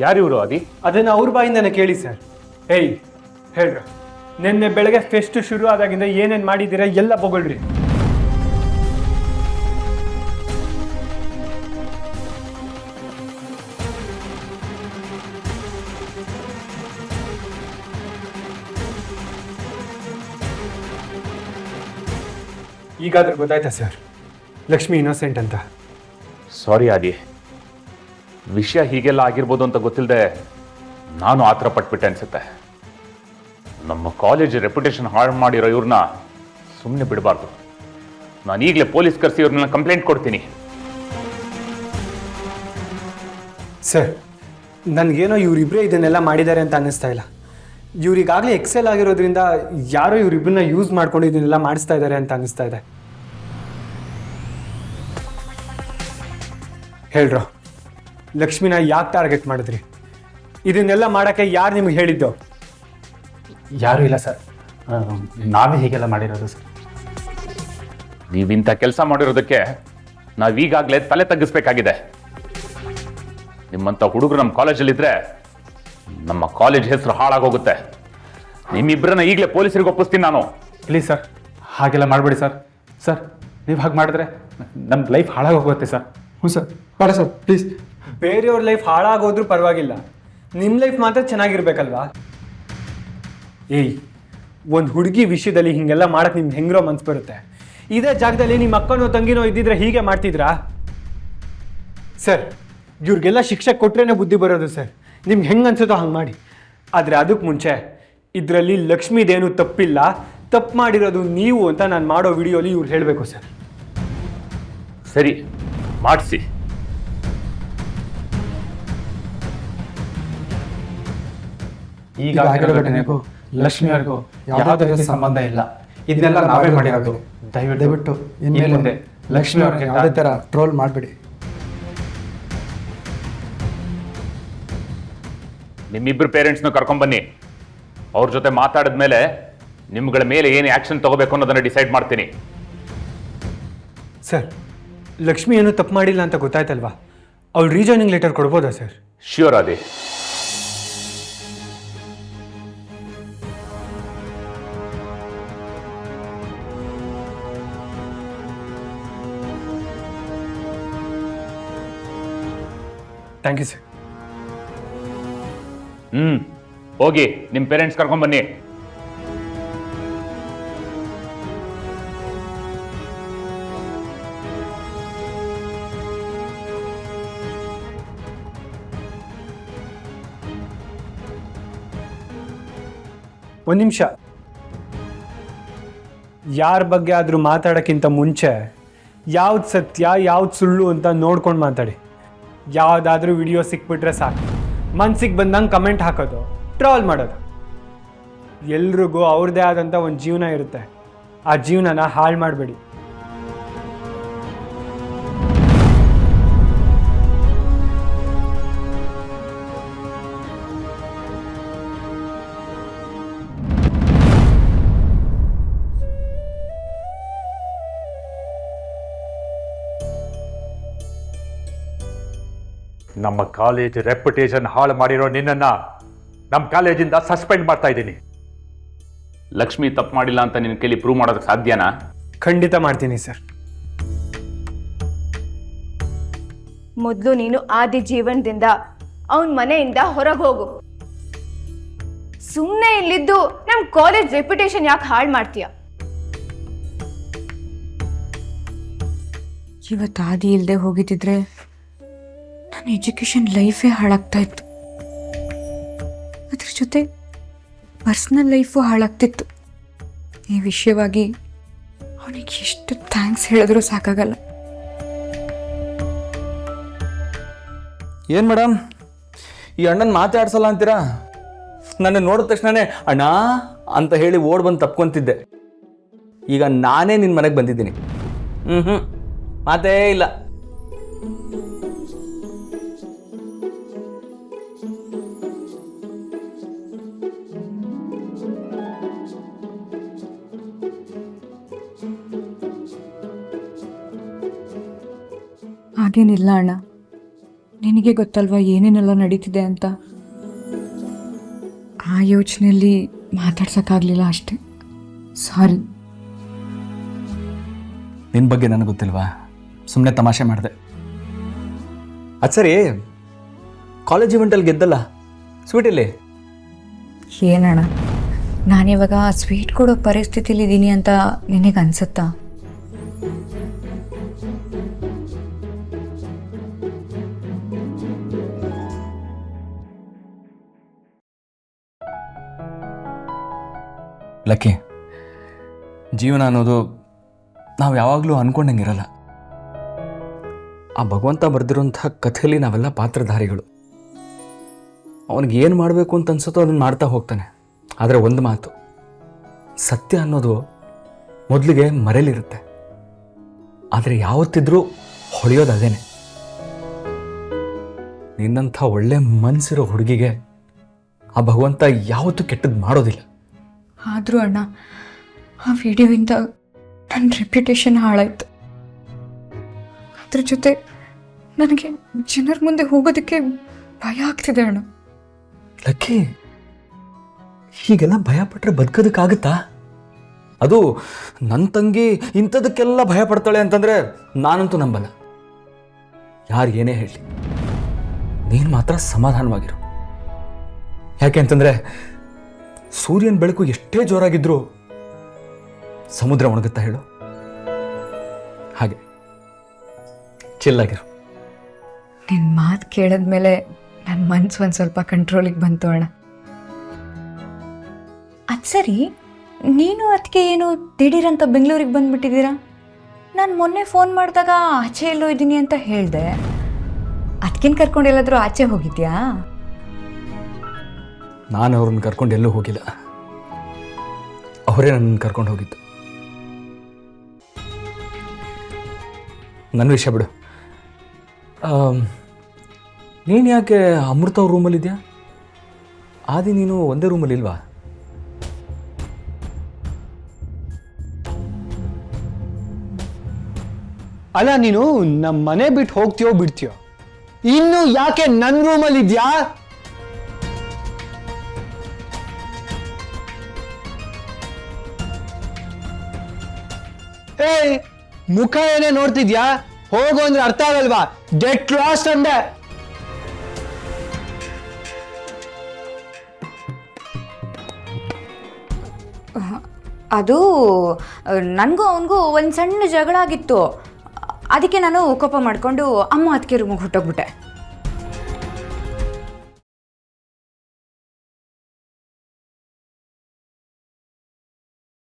ಯಾರಿವರು ಆದಿ? ಅದನ್ನು ಅವ್ರ ಬಾಯಿಂದನೇ ಕೇಳಿ ಸರ್. ಏಯ್ ಹೇಳ್ರ, ನಿನ್ನೆ ಬೆಳಗ್ಗೆ ಫೆಸ್ಟ್ ಶುರು ಆದಾಗಿಂದ ಏನೇನು ಮಾಡಿದ್ದೀರಾ ಎಲ್ಲ ಬೊಗಳ್ರಿ. ಈಗಾದ್ರೂ ಗೊತ್ತಾಯ್ತಾ ಸರ್ ಲಕ್ಷ್ಮಿ ಇನ್ನೋಸೆಂಟ್ ಅಂತ? ಸಾರಿ ಆದಿ, ವಿಷಯ ಹೀಗೆಲ್ಲ ಆಗಿರ್ಬೋದು ಅಂತ ಗೊತ್ತಿಲ್ಲದೆ ನಾನು ಆತರ ಪಟ್ಬಿಟ್ಟೆ ಅನ್ಸುತ್ತೆ. ನಮ್ಮ ಕಾಲೇಜ್ ರೆಪ್ಯುಟೇಷನ್ ಹಾಳು ಮಾಡಿರೋ ಇವ್ರನ್ನ ಸುಮ್ಮನೆ ಬಿಡಬಾರ್ದು. ನಾನು ಈಗಲೇ ಪೊಲೀಸ್ ಕರೆಸಿ ಇವ್ರನ್ನ ಕಂಪ್ಲೇಂಟ್ ಕೊಡ್ತೀನಿ. ಸರ್, ನನಗೇನೋ ಇವರಿಬ್ಬರೇ ಇದನ್ನೆಲ್ಲ ಮಾಡಿದ್ದಾರೆ ಅಂತ ಅನ್ನಿಸ್ತಾ ಇಲ್ಲ. ಇವ್ರಿಗಾಗಲೇ ಎಕ್ಸೆಲ್ ಆಗಿರೋದ್ರಿಂದ ಯಾರೋ ಇವರಿಬ್ಬರನ್ನ ಯೂಸ್ ಮಾಡ್ಕೊಂಡು ಇದನ್ನೆಲ್ಲ ಮಾಡಿಸ್ತಾ ಇದ್ದಾರೆ ಅಂತ ಅನ್ನಿಸ್ತಾ ಇದೆ. ಹೇಳ್ರೋ, ಲಕ್ಷ್ಮಿನ ಯಾಕೆ ಟಾರ್ಗೆಟ್ ಮಾಡಿದ್ರಿ? ಇದನ್ನೆಲ್ಲ ಮಾಡೋಕ್ಕೆ ಯಾರು ನಿಮ್ಗೆ ಹೇಳಿದ್ದು? ಯಾರೂ ಇಲ್ಲ ಸರ್, ನಾವೇ ಹೀಗೆಲ್ಲ ಮಾಡಿರೋದು ಸರ್. ನೀವಿಂಥ ಕೆಲಸ ಮಾಡಿರೋದಕ್ಕೆ ನಾವೀಗಾಗಲೇ ತಲೆ ತಗ್ಗಿಸ್ಬೇಕಾಗಿದೆ. ನಿಮ್ಮಂಥ ಹುಡುಗರು ನಮ್ಮ ಕಾಲೇಜಲ್ಲಿದ್ದರೆ ನಮ್ಮ ಕಾಲೇಜ್ ಹೆಸರು ಹಾಳಾಗೋಗುತ್ತೆ. ನಿಮ್ಮಿಬ್ಬರನ್ನ ಈಗಲೇ ಪೊಲೀಸರಿಗೆ ಒಪ್ಪಿಸ್ತೀನಿ ನಾನು. ಪ್ಲೀಸ್ ಸರ್, ಹಾಗೆಲ್ಲ ಮಾಡಬೇಡಿ ಸರ್. ಸರ್, ನೀವು ಹಾಗೆ ಮಾಡಿದ್ರೆ ನಮ್ಮ ಲೈಫ್ ಹಾಳಾಗೋಗುತ್ತೆ ಸರ್. ಹ್ಞೂ ಸರ್, ಬೇಡ ಸರ್ ಪ್ಲೀಸ್. ಬೇರೆಯವ್ರ ಲೈಫ್ ಹಾಳಾಗೋದ್ರೂ ಪರವಾಗಿಲ್ಲ, ನಿಮ್ಮ ಲೈಫ್ ಮಾತ್ರ ಚೆನ್ನಾಗಿರ್ಬೇಕಲ್ವಾ? ಏಯ್, ಒಂದು ಹುಡುಗಿ ವಿಷಯದಲ್ಲಿ ಹೀಗೆಲ್ಲ ಮಾಡಕ್ಕೆ ನಿಮ್ಗೆ ಹೆಂಗ್ರೋ ಮನ್ಸು ಬರುತ್ತೆ? ಇದೇ ಜಾಗದಲ್ಲಿ ನಿಮ್ಮ ಅಕ್ಕನೋ ತಂಗಿನೋ ಇದ್ದಿದ್ರೆ ಹೀಗೆ ಮಾಡ್ತಿದ್ರಾ? ಸರ್, ಇವ್ರಿಗೆಲ್ಲ ಶಿಕ್ಷೆ ಕೊಟ್ರೇನೆ ಬುದ್ಧಿ ಬರೋದು ಸರ್. ನಿಮ್ಗೆ ಹೆಂಗೆ ಅನ್ಸುತ್ತೋ ಹಂಗೆ ಮಾಡಿ. ಆದರೆ ಅದಕ್ಕೆ ಮುಂಚೆ ಇದರಲ್ಲಿ ಲಕ್ಷ್ಮೀದೇನು ತಪ್ಪಿಲ್ಲ, ತಪ್ಪು ಮಾಡಿರೋದು ನೀವು ಅಂತ ನಾನು ಮಾಡೋ ವಿಡಿಯೋಲಿ ಇವ್ರು ಹೇಳಬೇಕು ಸರ್. ಸರಿ, ಮಾಡಿಸಿ. ಈಗ ಆಗಿರೋ ಘಟನೆಗೂ ಲಕ್ಷ್ಮಿಯವರಿಗೂ ಯಾವುದೇ ಸಂಬಂಧ ಇಲ್ಲ. ಇದನ್ನೆಲ್ಲ ನಾವೇ ಮಾಡಿರೋದು. ದಯವಿಟ್ಟು ಇನ್ಮೇಲೆ ಲಕ್ಷ್ಮಿ ಅವ್ರಿಗೆ ಯಾವುದೇ ಥರ ಟ್ರೋಲ್ ಮಾಡಬೇಡಿ. ನಿಮ್ಮಿಬ್ಬರು ಪೇರೆಂಟ್ಸ್ನ ಕರ್ಕೊಂಬನ್ನಿ. ಅವ್ರ ಜೊತೆ ಮಾತಾಡಿದ್ಮೇಲೆ ನಿಮ್ಗಳ ಮೇಲೆ ಏನು ಆ್ಯಕ್ಷನ್ ತಗೋಬೇಕು ಅನ್ನೋದನ್ನು ಡಿಸೈಡ್ ಮಾಡ್ತೀನಿ. ಸರ್, ಲಕ್ಷ್ಮಿ ಏನೂ ತಪ್ಪು ಮಾಡಿಲ್ಲ ಅಂತ ಗೊತ್ತಾಯ್ತಲ್ವಾ? ಅವ್ಳು ರೀಜಾಯ್ನಿಂಗ್ ಲೆಟರ್ ಕೊಡ್ಬೋದಾ ಸರ್? ಶ್ಯೂರ್ ಆದಿ. Thank you sir. ಹೋಗಿ ನಿಮ್ಮ ಪೇರೆಂಟ್ಸ್ ಕರ್ಕೊಂಬನ್ನಿ. ಒಂದು ನಿಮಿಷ, ಯಾರ ಬಗ್ಗೆ ಆದರೂ ಮಾತಾಡೋಕ್ಕಿಂತ ಮುಂಚೆ ಯಾವ್ದು ಸತ್ಯ ಯಾವ್ದು ಸುಳ್ಳು ಅಂತ ನೋಡ್ಕೊಂಡು ಮಾತಾಡಿ. ಯಾವುದಾದ್ರೂ ವಿಡಿಯೋ ಸಿಕ್ಬಿಟ್ರೆ ಸಾಕು ಮನ್ಸಿಗೆ ಬಂದಂಗೆ ಕಮೆಂಟ್ ಹಾಕೋದು, ಟ್ರಾಲ್ ಮಾಡೋದು. ಎಲ್ರಿಗೂ ಅವ್ರದ್ದೇ ಆದಂಥ ಒಂದು ಜೀವನ ಇರುತ್ತೆ, ಆ ಜೀವನನ ಹಾಳು ಮಾಡಬೇಡಿ. ನಮ್ಮ ಕಾಲೇಜ್ ರೆಪ್ಯುಟೇಷನ್ ಹಾಳು ಮಾಡಿರೋ ನಿನ್ನನ್ನ ನಮ್ಮ ಕಾಲೇಜಿಂದ ಸಸ್ಪೆಂಡ್ ಮಾಡ್ತಾ ಇದ್ದೀನಿ. ಲಕ್ಷ್ಮಿ ತಪ್ಪು ಮಾಡಿಲ್ಲ ಅಂತ ನಿನ್ನ ಕೈಲಿ ಪ್ರೂವ್ ಮಾಡೋದಕ್ಕೆ ಸಾಧ್ಯನಾ? ಖಂಡಿತ ಮಾಡ್ತೀನಿ ಸರ್. ಮೊದಲು ನೀನು ಆದಿ ಜೀವನದಿಂದ ಅವನ ಮನೆಯಿಂದ ಹೊರಗೆ ಹೋಗು. ಸುಮ್ಮನೆ ಇಲ್ಲಿದ್ದು ನಮ್ಮ ಕಾಲೇಜ್ ರೆಪ್ಯುಟೇಷನ್ ಯಾಕೆ ಹಾಳು ಮಾಡ್ತೀಯ? ಇವತ್ತು ಆದಿ ಇಲ್ಲದೆ ಹೋಗಿದ್ದಿದ್ರೆ ನನ್ನ ಎಜುಕೇಷನ್ ಲೈಫೇ ಹಾಳಾಗ್ತಾ ಇತ್ತು. ಅದ್ರ ಜೊತೆ ಪರ್ಸ್ನಲ್ ಲೈಫು ಹಾಳಾಗ್ತಿತ್ತು. ಈ ವಿಷಯವಾಗಿ ಅವನಿಗೆ ಎಷ್ಟು ಥ್ಯಾಂಕ್ಸ್ ಹೇಳಿದ್ರೂ ಸಾಕಾಗಲ್ಲ. ಏನು ಮೇಡಮ್, ಈ ಅಣ್ಣನ ಮಾತಾಡ್ಸಲ್ಲ ಅಂತೀರಾ? ನನ್ನ ನೋಡಿದ ತಕ್ಷಣನೇ ಅಣ್ಣ ಅಂತ ಹೇಳಿ ಓಡ್ ಬಂದು ತಪ್ಕೊಂತಿದ್ದೆ. ಈಗ ನಾನೇ ನಿನ್ನ ಮನೆಗೆ ಬಂದಿದ್ದೀನಿ. ಮಾತೇ ಇಲ್ಲ. ಹಾಗೇನಿಲ್ಲ ಅಣ್ಣ, ನಿನಗೆ ಗೊತ್ತಲ್ವಾ ಏನೇನೆಲ್ಲ ನಡೀತಿದೆ ಅಂತ. ಆ ಯೋಚನೆಯಲ್ಲಿ ಮಾತಾಡ್ಸೋಕ್ಕಾಗಲಿಲ್ಲ ಅಷ್ಟೆ. ಸಾರಿ. ನಿನ್ನ ಬಗ್ಗೆ ನನಗೆ ಗೊತ್ತಿಲ್ವಾ, ಸುಮ್ಮನೆ ತಮಾಷೆ ಮಾಡಿದೆ. ಅದು ಸರಿ, ಕಾಲೇಜ್ ಇವೆಂಟಲ್ಲಿ ಗೆದ್ದಲ್ಲ, ಸ್ವೀಟಲ್ಲಿ? ಏನಣ್ಣ, ನಾನಿವಾಗ ಸ್ವೀಟ್ ಕೊಡೋ ಪರಿಸ್ಥಿತಿಲಿ ಇದ್ದೀನಿ ಅಂತ ನಿನಗೆ ಅನ್ಸುತ್ತಾ? ಲಕ್ಕಿ, ಜೀವನ ಅನ್ನೋದು ನಾವು ಯಾವಾಗಲೂ ಅಂದ್ಕೊಂಡಂಗಿರಲ್ಲ. ಆ ಭಗವಂತ ಬರೆದಿರೋಂಥ ಕಥೆಯಲ್ಲಿ ನಾವೆಲ್ಲ ಪಾತ್ರಧಾರಿಗಳು. ಅವನಿಗೆ ಏನು ಮಾಡಬೇಕು ಅಂತ ಅನ್ಸುತ್ತೋ ಅದನ್ನು ಮಾಡ್ತಾ ಹೋಗ್ತಾನೆ. ಆದರೆ ಒಂದು ಮಾತು, ಸತ್ಯ ಅನ್ನೋದು ಮೊದಲಿಗೆ ಮರೆಯಲಿರುತ್ತೆ, ಆದರೆ ಯಾವತ್ತಿದ್ರೂ ಹೊಳೆಯೋದು ಅದೇನೆ. ನಿನ್ನಂಥ ಒಳ್ಳೆ ಮನಸ್ಸಿರೋ ಹುಡುಗಿಗೆ ಆ ಭಗವಂತ ಯಾವತ್ತೂ ಕೆಟ್ಟದ್ದು ಮಾಡೋದಿಲ್ಲ. ಆದರೂ ಅಣ್ಣ, ಆ ವಿಡಿಯೋಯಿಂದ ನನ್ನ ರೆಪ್ಯುಟೇಷನ್ ಹಾಳಾಯಿತು. ಅದ್ರ ಜೊತೆ ನನಗೆ ಜನರ ಮುಂದೆ ಹೋಗೋದಕ್ಕೆ ಭಯ ಆಗ್ತಿದೆ ಅಣ್ಣ. ಲಕ್ಕಿ, ಹೀಗೆಲ್ಲ ಭಯ ಪಟ್ಟರೆ ಬದುಕೋದಕ್ಕಾಗುತ್ತಾ? ಅದು ನನ್ನ ತಂಗಿ ಇಂಥದಕ್ಕೆಲ್ಲ ಭಯ ಪಡ್ತಾಳೆ ಅಂತಂದರೆ ನಾನಂತೂ ನಂಬಲ್ಲ. ಯಾರು ಏನೇ ಹೇಳಿ, ನೀನು ಮಾತ್ರ ಸಮಾಧಾನವಾಗಿರು. ಯಾಕೆ ಅಂತಂದರೆ ಸೂರ್ಯನ ಬೆಳಕು ಎಷ್ಟೇ ಜೋರಾಗಿದ್ರೂ ಸಮುದ್ರ ಒಣಗುತ್ತಾ ಹೇಳು? ಹಾಗೆ ಚಿಲ್ಲಾಗಿರು. ನಿನ್ನ ಮಾತು ಕೇಳಿದ್ಮೇಲೆ ನನ್ನ ಮನಸ್ಸು ಒಂದು ಸ್ವಲ್ಪ ಕಂಟ್ರೋಲಿಗೆ ಬಂತು ಅಣ್ಣ. ಅದು ಸರಿ, ನೀನು ಅದಕ್ಕೆ ಏನು ದಿಢೀರಂತ ಬೆಂಗಳೂರಿಗೆ ಬಂದುಬಿಟ್ಟಿದ್ದೀರಾ? ನಾನು ಮೊನ್ನೆ ಫೋನ್ ಮಾಡಿದಾಗ ಆಚೆ ಎಲ್ಲೋ ಇದ್ದೀನಿ ಅಂತ ಹೇಳಿದೆ. ಅದಕ್ಕಿಂತ ಕರ್ಕೊಂಡು ಎಲ್ಲಾದರೂ ಆಚೆ ಹೋಗಿದ್ಯಾ? ನಾನು ಅವ್ರನ್ನ ಕರ್ಕೊಂಡು ಎಲ್ಲೂ ಹೋಗಿಲ್ಲ, ಅವರೇ ನನ್ನನ್ನು ಕರ್ಕೊಂಡು ಹೋಗಿದ್ದು. ನನ್ನ ವಿಷಯ ಬಿಡು. ನೀನು ಯಾಕೆ ಅಮೃತ ಅವ್ರ ರೂಮಲ್ಲಿದ್ಯಾ? ಆದಿ ನೀನು ಒಂದೇ ರೂಮಲ್ಲಿ ಇಲ್ವಾ? ಅಲ್ಲ, ನೀನು ನಮ್ಮ ಮನೆ ಬಿಟ್ಟು ಹೋಗ್ತೀಯೋ ಬಿಡ್ತೀಯೋ, ಇನ್ನು ಯಾಕೆ ನನ್ನ ರೂಮಲ್ಲಿ ಇದ್ಯಾ? ಏಯ್, ಮುಖ ಏನೇ ನೋಡ್ತಿದ್ಯಾ? ಹೋಗು ಅಂದ್ರೆ ಅರ್ಥ ಆಗಲ್ವಾ? ಗೆಟ್ ಲಾಸ್ಟ್ ಅಂದೆ. ಅದು ನನಗೂ ಅವನಿಗೂ ಒಂದು ಸಣ್ಣ ಜಗಳ ಆಗಿತ್ತು. ಅದಕ್ಕೆ ನಾನು ಕೋಪ ಮಾಡಿಕೊಂಡು ಅಮ್ಮ ಅದಕ್ಕೆ ರೂಮಿಗೆ ಹೊಟ್ಟೋಗ್ಬಿಟ್ಟೆ.